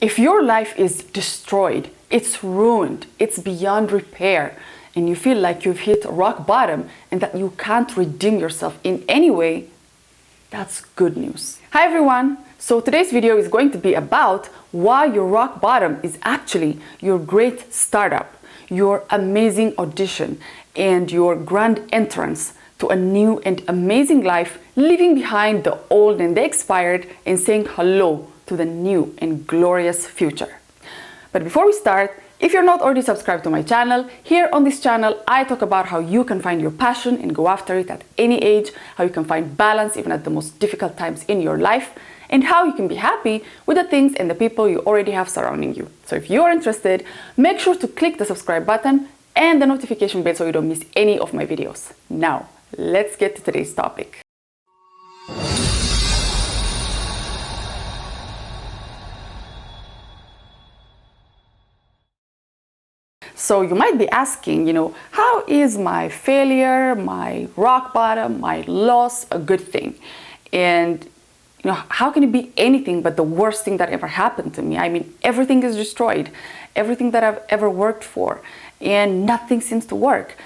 If your life is destroyed, it's ruined, it's beyond repair, and you feel like you've hit rock bottom and that you can't redeem yourself in any way, that's good news. Hi everyone! So today's video is going to be about why your rock bottom is actually your great startup, your amazing audition, and your grand entrance to a new and amazing life, leaving behind the old and the expired and saying hello to the new and glorious future. But before we start, if you're not already subscribed to my channel, here on this channel I talk about how you can find your passion and go after it at any age, how you can find balance even at the most difficult times in your life, and how you can be happy with the things and the people you already have surrounding you. So if you are interested, make sure to click the subscribe button and the notification bell so you don't miss any of my videos. Now, let's get to today's topic. So you might be asking, how is my failure, my rock bottom, my loss a good thing? And how can it be anything but the worst thing that ever happened to me? I mean, everything is destroyed, everything that I've ever worked for, and nothing seems to work.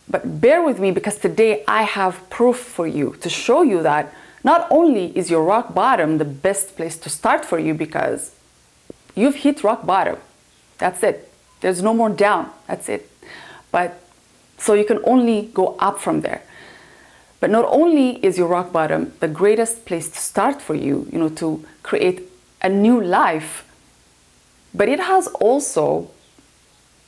But bear with me, because today I have proof for you to show you that not only is your rock bottom the best place to start for you, because you've hit rock bottom. That's it. There's no more down. That's it. But so you can only go up from there. But not only is your rock bottom the greatest place to start for you, to create a new life, but it has also,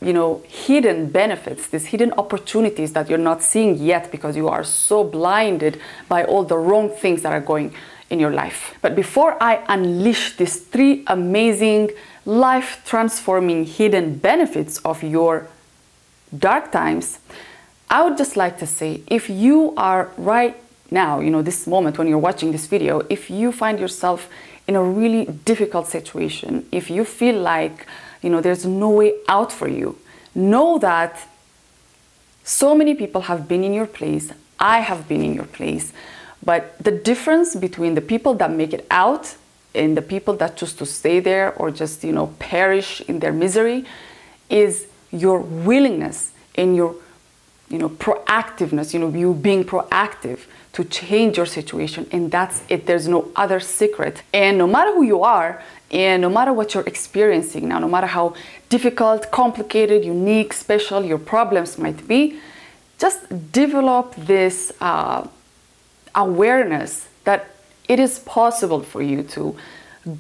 hidden benefits, these hidden opportunities that you're not seeing yet because you are so blinded by all the wrong things that are going in your life. But before I unleash these 3 amazing, life-transforming hidden benefits of your dark times, I would just like to say, if you are right now, this moment when you're watching this video, if you find yourself in a really difficult situation, if you feel like, there's no way out for you, know that so many people have been in your place. I have been in your place. But the difference between the people that make it out and the people that choose to stay there or just, perish in their misery is your willingness and your, proactiveness, you being proactive to change your situation. And that's it. There's no other secret. And no matter who you are, and no matter what you're experiencing now, no matter how difficult, complicated, unique, special your problems might be, just develop this awareness that it is possible for you to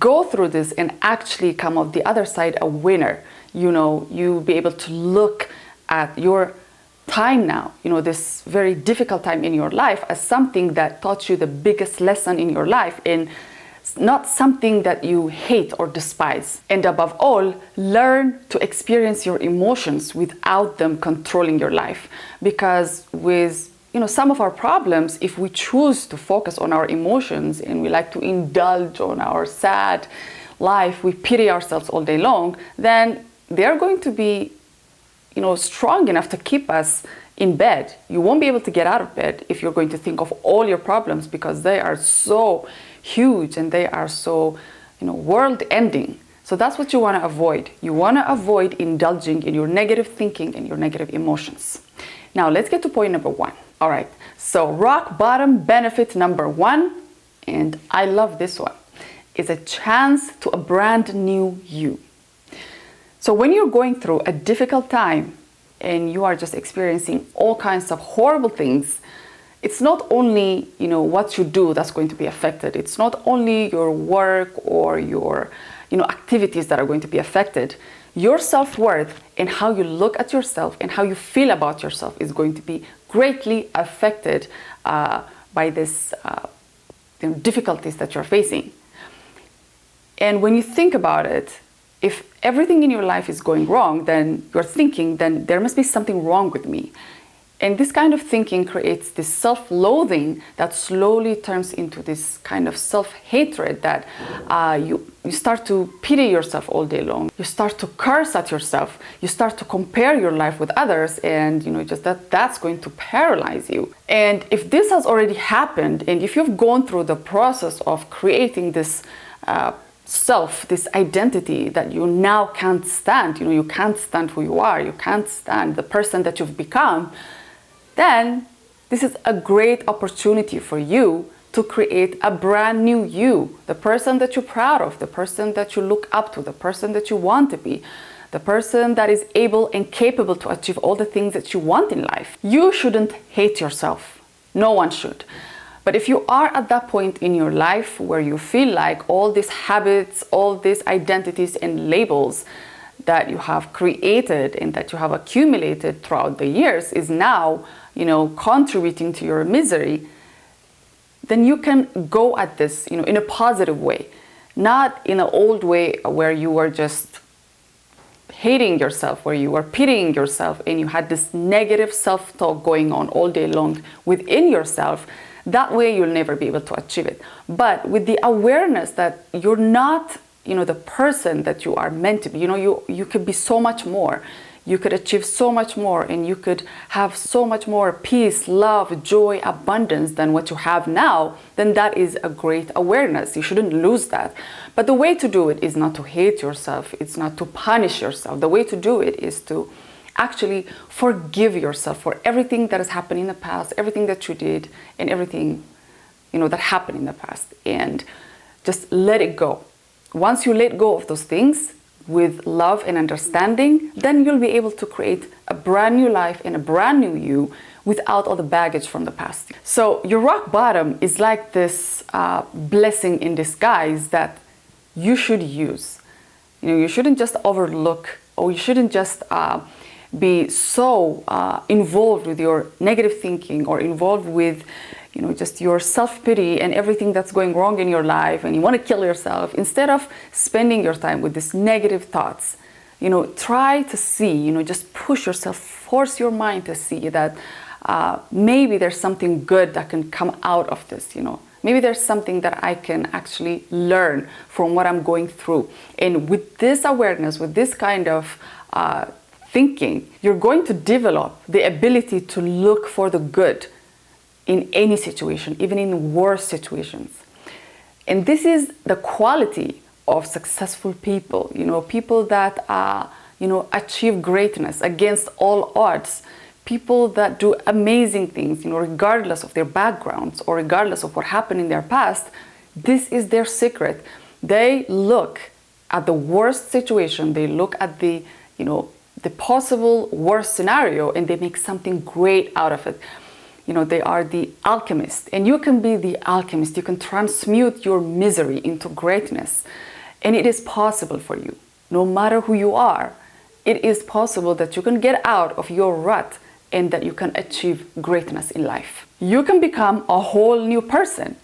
go through this and actually come out the other side a winner. You be able to look at your time now, this very difficult time in your life, as something that taught you the biggest lesson in your life, and not something that you hate or despise. And above all, learn to experience your emotions without them controlling your life. Because with some of our problems, if we choose to focus on our emotions and we like to indulge on our sad life, we pity ourselves all day long, then they're going to be, strong enough to keep us in bed. You won't be able to get out of bed if you're going to think of all your problems, because they are so huge and they are so, world ending. So that's what you want to avoid. You want to avoid indulging in your negative thinking and your negative emotions. Now let's get to point number 1. All right, so rock bottom benefit number 1, and I love this one, is a chance to a brand new you. So when you're going through a difficult time and you are just experiencing all kinds of horrible things, it's not only, what you do that's going to be affected. It's not only your work or your, activities that are going to be affected. Your self-worth and how you look at yourself and how you feel about yourself is going to be greatly affected by this difficulties that you're facing. And when you think about it, if everything in your life is going wrong, then you're thinking, then there must be something wrong with me. And this kind of thinking creates this self-loathing that slowly turns into this kind of self-hatred that you start to pity yourself all day long. You start to curse at yourself. You start to compare your life with others, and just that's going to paralyze you. And if this has already happened, and if you've gone through the process of creating this self, this identity that you now can't stand, you can't stand who you are, you can't stand the person that you've become, then this is a great opportunity for you to create a brand new you, the person that you're proud of, the person that you look up to, the person that you want to be, the person that is able and capable to achieve all the things that you want in life. You shouldn't hate yourself. No one should. But if you are at that point in your life where you feel like all these habits, all these identities and labels that you have created and that you have accumulated throughout the years is now, contributing to your misery, then you can go at this, in a positive way, not in an old way where you were just hating yourself, where you were pitying yourself and you had this negative self-talk going on all day long within yourself. That way you'll never be able to achieve it. But with the awareness that you're not, the person that you are meant to be, you could be so much more. You could achieve so much more, and you could have so much more peace, love, joy, abundance than what you have now, then that is a great awareness. You shouldn't lose that. But the way to do it is not to hate yourself. It's not to punish yourself. The way to do it is to actually forgive yourself for everything that has happened in the past, everything that you did, and everything, that happened in the past. And just let it go. Once you let go of those things with love and understanding, then you'll be able to create a brand new life and a brand new you without all the baggage from the past. So your rock bottom is like this blessing in disguise that you should use. You shouldn't just overlook, or you shouldn't just be so involved with your negative thinking, or involved with just your self-pity and everything that's going wrong in your life, and you want to kill yourself. Instead of spending your time with these negative thoughts, try to see, just push yourself, force your mind to see that maybe there's something good that can come out of this, Maybe there's something that I can actually learn from what I'm going through. And with this awareness, with this kind of thinking, you're going to develop the ability to look for the good in any situation, even in worse situations. And this is the quality of successful people, people that achieve greatness against all odds, people that do amazing things, regardless of their backgrounds or regardless of what happened in their past. This is their secret. They look at the worst situation, they look at the possible worst scenario, and they make something great out of it. They are the alchemist, and you can be the alchemist. You can transmute your misery into greatness, and it is possible for you. No matter who you are, it is possible that you can get out of your rut and that you can achieve greatness in life. You can become a whole new person.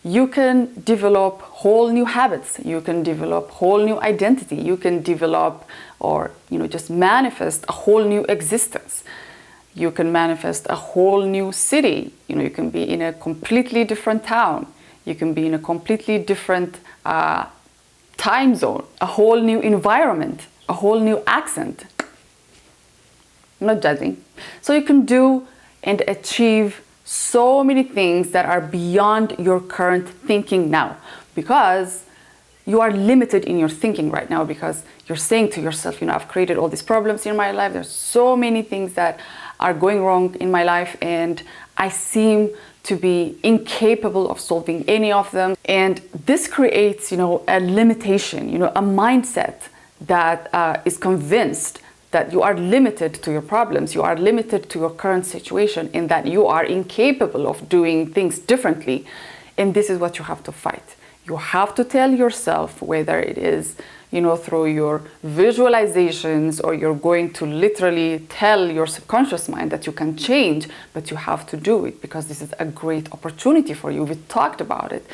You can develop whole new habits. You can develop whole new identity. You can develop or just manifest a whole new existence. You can manifest a whole new city. You can be in a completely different town. You can be in a completely different time zone, a whole new environment, a whole new accent. I'm not judging. So you can do and achieve so many things that are beyond your current thinking now, because you are limited in your thinking right now, because you're saying to yourself, I've created all these problems in my life. There's so many things that are going wrong in my life, and I seem to be incapable of solving any of them. And this creates, a limitation, a mindset that is convinced that you are limited to your problems, you are limited to your current situation, and that you are incapable of doing things differently. And this is what you have to fight. You have to tell yourself, whether it is, through your visualizations, or you're going to literally tell your subconscious mind that you can change, but you have to do it, because this is a great opportunity for you. We talked about it.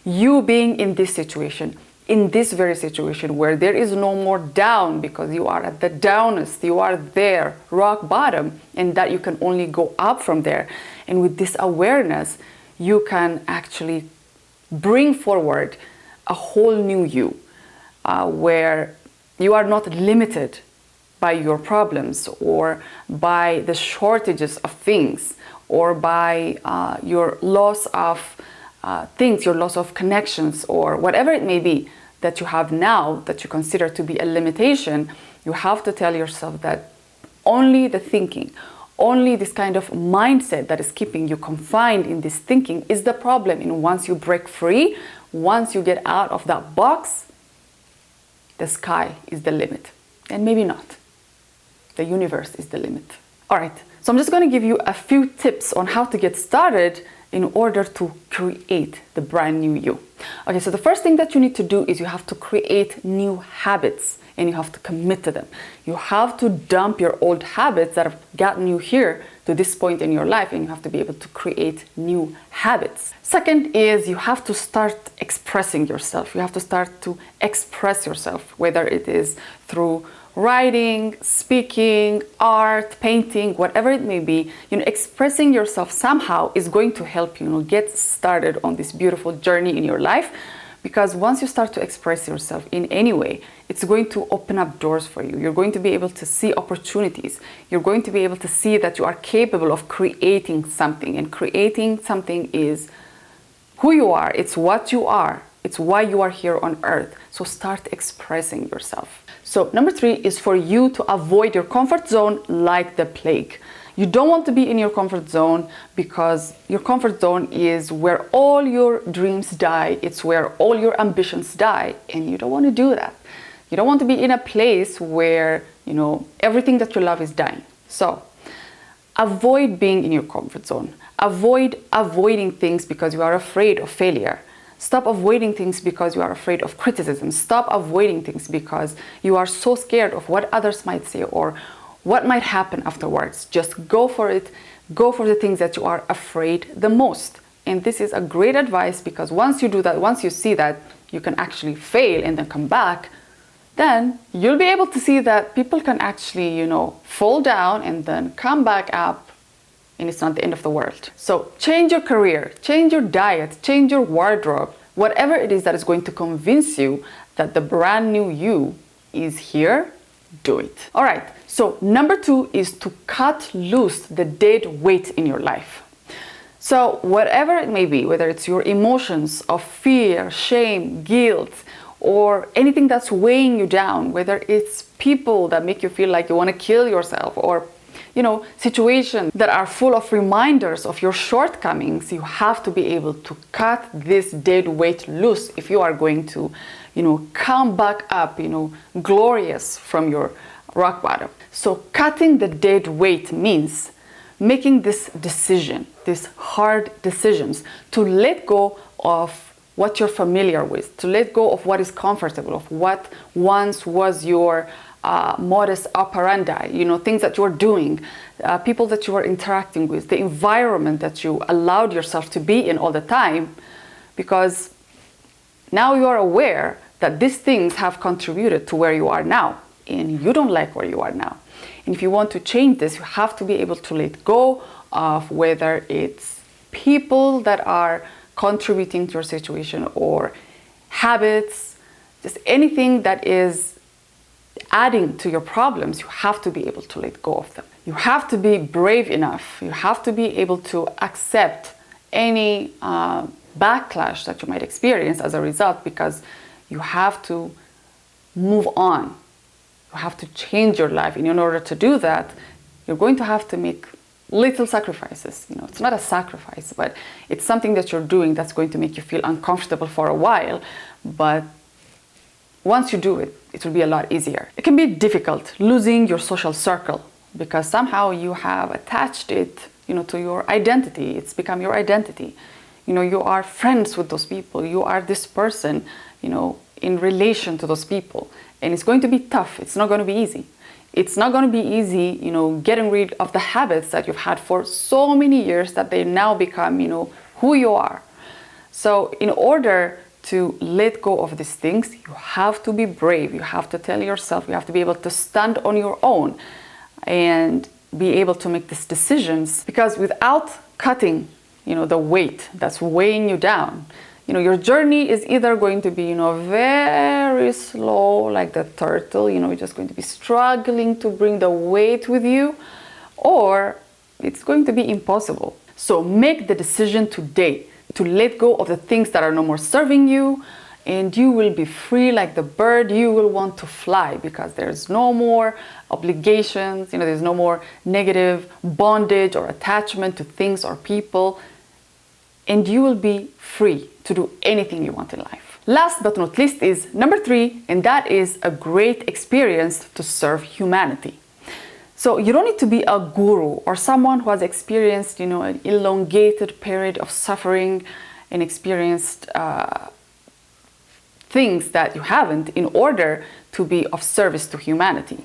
You being in this situation, in this very situation where there is no more down, because you are at the downest, you are there, rock bottom, and that you can only go up from there. And with this awareness, you can actually bring forward a whole new you, where you are not limited by your problems, or by the shortages of things, or by your loss of things, your loss of connections, or whatever it may be that you have now that you consider to be a limitation, you have to tell yourself that only the thinking, only this kind of mindset that is keeping you confined in this thinking is the problem. And once you break free, once you get out of that box, the sky is the limit. And maybe not. The universe is the limit. All right, so I'm just going to give you a few tips on how to get started in order to create the brand new you. Okay, so the first thing that you need to do is you have to create new habits and you have to commit to them. You have to dump your old habits that have gotten you here to this point in your life, and you have to be able to create new habits. Second is you have to start expressing yourself. You have to start to express yourself, whether it is through writing, speaking, art, painting, whatever it may be. Expressing yourself somehow is going to help you, get started on this beautiful journey in your life. Because once you start to express yourself in any way, it's going to open up doors for you. You're going to be able to see opportunities. You're going to be able to see that you are capable of creating something. And creating something is who you are. It's what you are. It's why you are here on earth. So start expressing yourself. So number 3 is for you to avoid your comfort zone like the plague. You don't want to be in your comfort zone because your comfort zone is where all your dreams die. It's where all your ambitions die. And you don't want to do that. You don't want to be in a place where, everything that you love is dying. So avoid being in your comfort zone. Avoid avoiding things because you are afraid of failure. Stop avoiding things because you are afraid of criticism. Stop avoiding things because you are so scared of what others might say or what might happen afterwards. Just go for it. Go for the things that you are afraid the most. And this is a great advice because once you do that, once you see that you can actually fail and then come back, then you'll be able to see that people can actually, fall down and then come back up, and it's not the end of the world. So change your career, change your diet, change your wardrobe, whatever it is that is going to convince you that the brand new you is here, do it. All right, so number 2 is to cut loose the dead weight in your life. So whatever it may be, whether it's your emotions of fear, shame, guilt, or anything that's weighing you down, whether it's people that make you feel like you want to kill yourself, or situations that are full of reminders of your shortcomings, you have to be able to cut this dead weight loose if you are going to, come back up, glorious from your rock bottom. So cutting the dead weight means making this decision, these hard decisions, to let go of what you're familiar with, to let go of what is comfortable, of what once was your modus operandi, things that you're doing, people that you are interacting with, the environment that you allowed yourself to be in all the time, because now you are aware that these things have contributed to where you are now, and you don't like where you are now. And if you want to change this, you have to be able to let go of whether it's people that are contributing to your situation or habits, just anything that is adding to your problems. You have to be able to let go of them. You have to be brave enough. You have to be able to accept any backlash that you might experience as a result, because you have to move on. You have to change your life. And in order to do that, you're going to have to make little sacrifices. It's not a sacrifice, but it's something that you're doing that's going to make you feel uncomfortable for a while. But once you do it, it will be a lot easier. It can be difficult losing your social circle because somehow you have attached it, to your identity. It's become your identity. You are friends with those people. You are this person, in relation to those people. And it's going to be tough. It's not going to be easy. It's not going to be easy, getting rid of the habits that you've had for so many years that they now become, who you are. So in order to let go of these things, you have to be brave. You have to tell yourself, you have to be able to stand on your own and be able to make these decisions, because without cutting, the weight that's weighing you down, your journey is either going to be, very slow like the turtle, you're just going to be struggling to bring the weight with you, or it's going to be impossible. So make the decision today to let go of the things that are no more serving you and you will be free like the bird. You will want to fly because there's no more obligations, there's no more negative bondage or attachment to things or people, and you will be free to do anything you want in life. Last but not least is number 3, and that is a great experience to serve humanity. So you don't need to be a guru or someone who has experienced, an elongated period of suffering and experienced things that you haven't in order to be of service to humanity.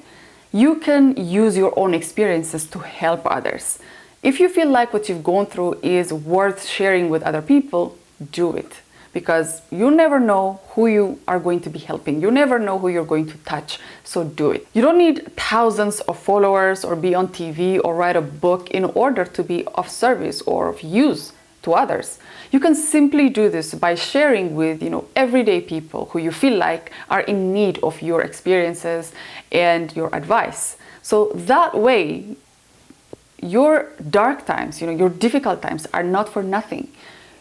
You can use your own experiences to help others. If you feel like what you've gone through is worth sharing with other people, do it. Because you never know who you are going to be helping. You never know who you're going to touch, so do it. You don't need thousands of followers or be on TV or write a book in order to be of service or of use to others. You can simply do this by sharing with, everyday people who you feel like are in need of your experiences and your advice. So that way, your dark times, your difficult times are not for nothing.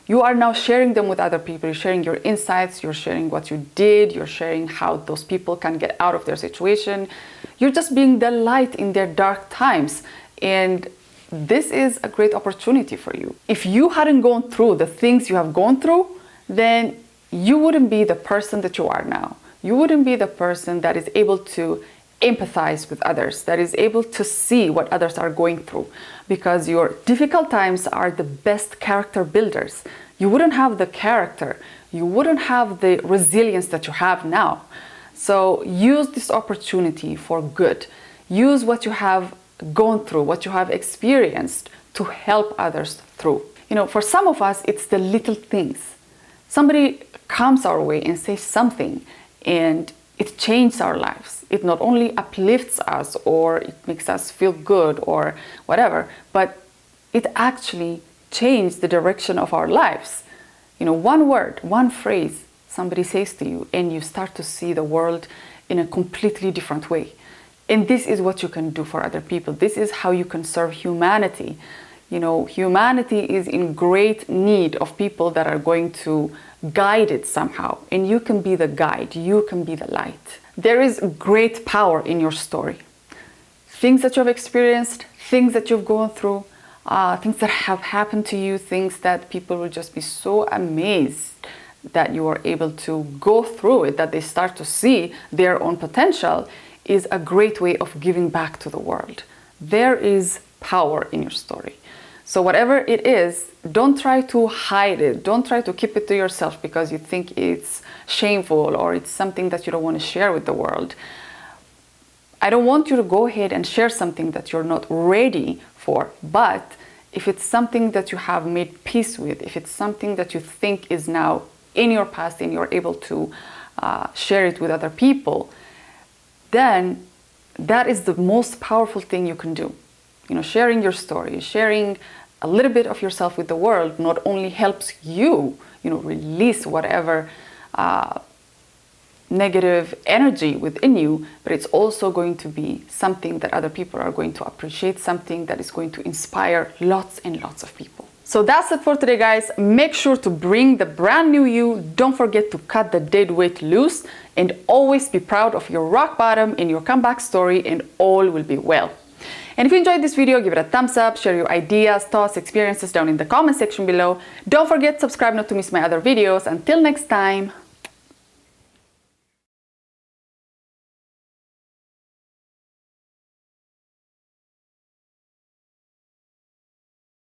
You are now sharing them with other people. You're sharing your insights, you're sharing what you did, you're sharing how those people can get out of their situation. You're just being the light in their dark times. And this is a great opportunity for you. If you hadn't gone through the things you have gone through, then you wouldn't be the person that you are now. You wouldn't be the person that is able to empathize with others, that is able to see what others are going through, because your difficult times are the best character builders. You wouldn't have the character, you wouldn't have the resilience that you have now. So use this opportunity for good. Use what you have gone through, what you have experienced to help others through. For some of us, it's the little things. Somebody comes our way and says something, and it changes our lives. It not only uplifts us or it makes us feel good or whatever, but it actually changed the direction of our lives. One word, one phrase somebody says to you, and you start to see the world in a completely different way. And this is what you can do for other people. This is how you can serve humanity. Humanity is in great need of people that are going to guide it somehow. And you can be the guide. You can be the light. There is great power in your story. Things that you've experienced, things that you've gone through, things that have happened to you, things that people will just be so amazed that you are able to go through it, that they start to see their own potential, is a great way of giving back to the world. There is power in your story. So whatever it is, don't try to hide it. Don't try to keep it to yourself because you think it's shameful or it's something that you don't want to share with the world. I don't want you to go ahead and share something that you're not ready for, but if it's something that you have made peace with, if it's something that you think is now in your past and you're able to share it with other people, then that is the most powerful thing you can do. Sharing your story, sharing a little bit of yourself with the world not only helps you, release whatever negative energy within you, but it's also going to be something that other people are going to appreciate, something that is going to inspire lots and lots of people. So that's it for today, guys. Make sure to bring the brand new you. Don't forget to cut the dead weight loose and always be proud of your rock bottom and your comeback story, and all will be well. And if you enjoyed this video, give it a thumbs up, share your ideas, thoughts, experiences down in the comment section below. Don't forget to subscribe not to miss my other videos. Until next time.